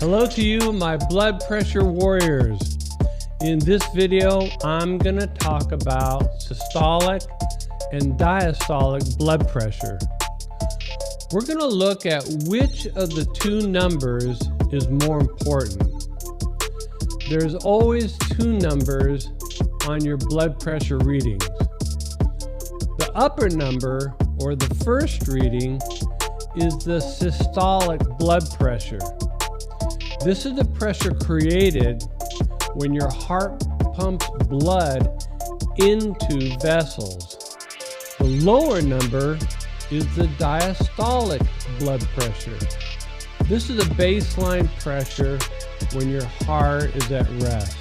Hello to you, my blood pressure warriors. In this video, I'm going to talk about systolic and diastolic blood pressure. We're going to look at which of the two numbers is more important. There's always two numbers on your blood pressure readings. The upper number, or the first reading, is the systolic blood pressure. This is the pressure created when your heart pumps blood into vessels. The lower number is the diastolic blood pressure. This is a baseline pressure when your heart is at rest.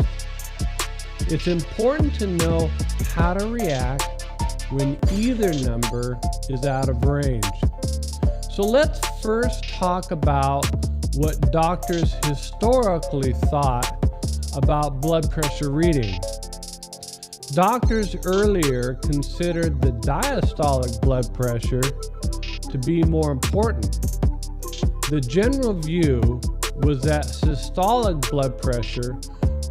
It's important to know how to react when either number is out of range. So let's first talk about what doctors historically thought about blood pressure readings. Doctors earlier considered the diastolic blood pressure to be more important. The general view was that systolic blood pressure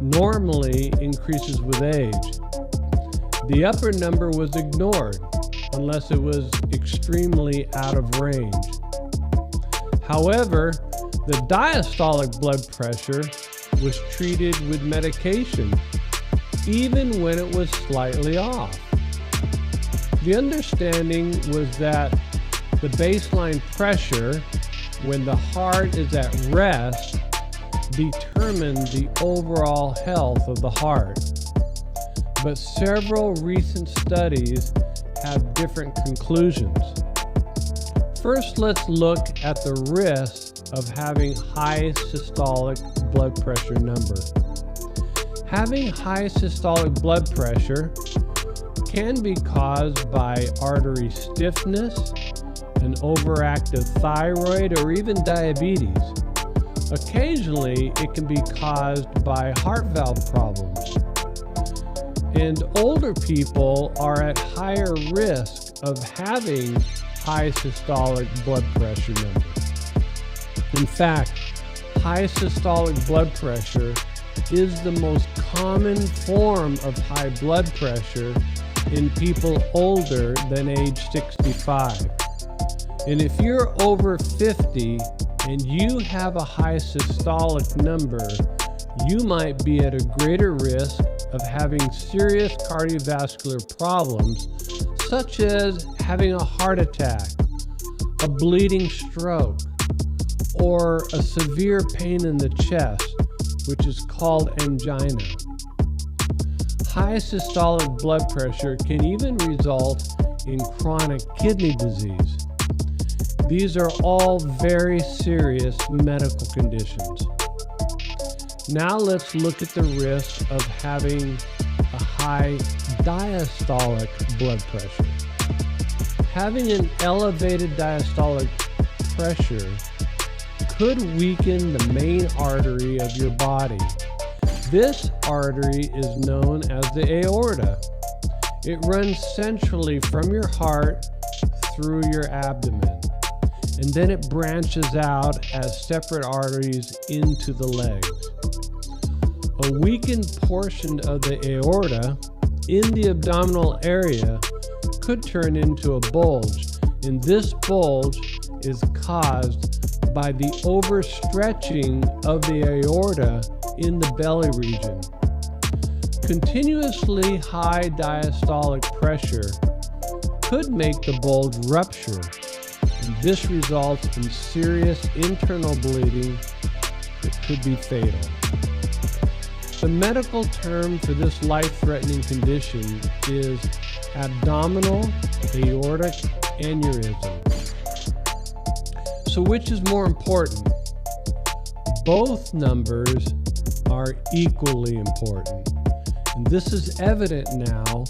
normally increases with age. The upper number was ignored unless it was extremely out of range. However, the diastolic blood pressure was treated with medication, even when it was slightly off. The understanding was that the baseline pressure, when the heart is at rest, determined the overall health of the heart. But several recent studies have different conclusions. First, let's look at the risks of having high systolic blood pressure number. Having high systolic blood pressure can be caused by artery stiffness, an overactive thyroid, or even diabetes. Occasionally, it can be caused by heart valve problems. And older people are at higher risk of having high systolic blood pressure number. In fact, high systolic blood pressure is the most common form of high blood pressure in people older than age 65. And if you're over 50 and you have a high systolic number, you might be at a greater risk of having serious cardiovascular problems, such as having a heart attack, a bleeding stroke, or a severe pain in the chest, which is called angina. High systolic blood pressure can even result in chronic kidney disease. These are all very serious medical conditions. Now let's look at the risk of having a high diastolic blood pressure. Having an elevated diastolic pressure could weaken the main artery of your body. This artery is known as the aorta. It runs centrally from your heart through your abdomen, and then it branches out as separate arteries into the legs. A weakened portion of the aorta in the abdominal area could turn into a bulge, and this bulge is caused by the overstretching of the aorta in the belly region. Continuously high diastolic pressure could make the bulge rupture, and this results in serious internal bleeding that could be fatal. The medical term for this life-threatening condition is abdominal aortic aneurysm. So which is more important? Both numbers are equally important. And this is evident now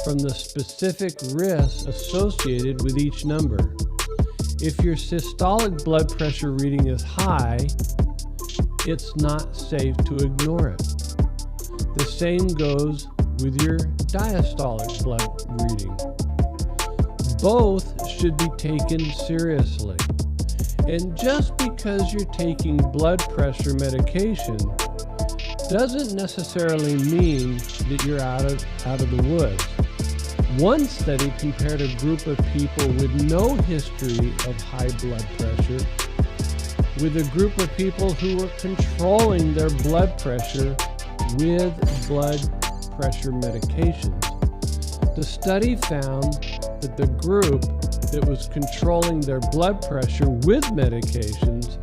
from the specific risks associated with each number. If your systolic blood pressure reading is high, it's not safe to ignore it. The same goes with your diastolic blood reading. Both should be taken seriously. And just because you're taking blood pressure medication doesn't necessarily mean that you're out of the woods. One study compared a group of people with no history of high blood pressure with a group of people who were controlling their blood pressure with blood pressure medications. The study found that the group that was controlling their blood pressure with medications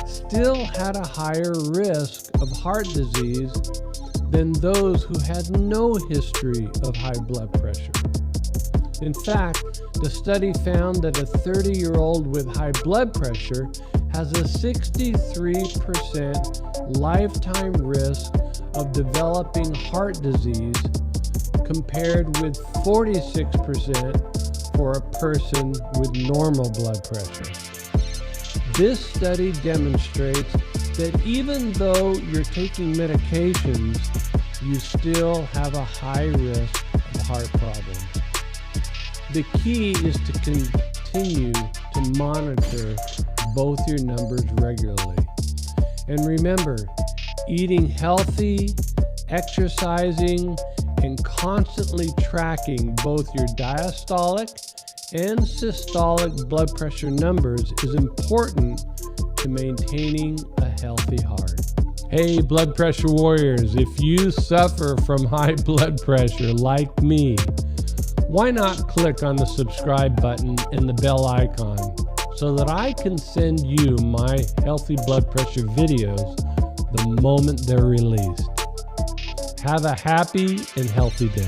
still had a higher risk of heart disease than those who had no history of high blood pressure. In fact, the study found that a 30-year-old with high blood pressure has a 63% lifetime risk of developing heart disease compared with 46% for a person with normal blood pressure. This study demonstrates that even though you're taking medications, you still have a high risk of heart problems. The key is to continue to monitor both your numbers regularly. And remember, eating healthy, exercising, and constantly tracking both your diastolic and systolic blood pressure numbers is important to maintaining a healthy heart. Hey, blood pressure warriors, if you suffer from high blood pressure like me, why not click on the subscribe button and the bell icon so that I can send you my healthy blood pressure videos the moment they're released. Have a happy and healthy day.